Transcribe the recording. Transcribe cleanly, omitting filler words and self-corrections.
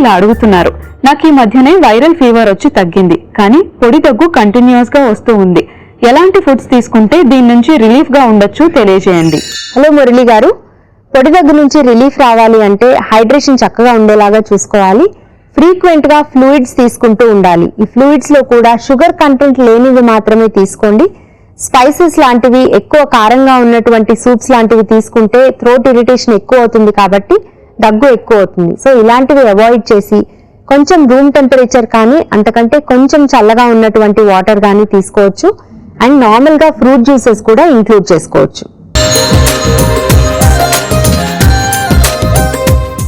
ఇలా అడుగుతున్నారు. నాకు ఈ మధ్యనే వైరల్ ఫీవర్ వచ్చి తగ్గింది, కానీ పొడి దగ్గు కంటిన్యూస్ గా వస్తూ ఉంది. ఎలాంటి ఫుడ్స్ తీసుకుంటే దీని నుంచి రిలీఫ్ గా ఉండొచ్చు తెలియజేయండి. హలో మురళి గారు, పొడి దగ్గు నుంచి రిలీఫ్ రావాలి అంటే హైడ్రేషన్ చక్కగా ఉండేలాగా చూసుకోవాలి. ఫ్రీక్వెంట్ గా ఫ్లూయిడ్స్ తీసుకుంటూ ఉండాలి. ఈ ఫ్లూయిడ్స్ లో కూడా షుగర్ కంటెంట్ లేనివి మాత్రమే తీసుకోండి. స్పైసెస్ లాంటివి, ఎక్కువ కారంగా ఉన్నటువంటి సూప్స్ లాంటివి తీసుకుంటే థ్రోట్ ఇరిటేషన్ ఎక్కువ అవుతుంది, కాబట్టి దగ్గు ఎక్కువ అవుతుంది. సో ఇలాంటివి అవాయిడ్ చేసి కొంచెం రూమ్ టెంపరేచర్ కానీ అంతకంటే కొంచెం చల్లగా ఉన్నటువంటి వాటర్ కానీ తీసుకోవచ్చు. అండ్ నార్మల్ గా ఫ్రూట్ జ్యూసెస్ కూడా ఇంక్లూడ్ చేసుకోవచ్చు.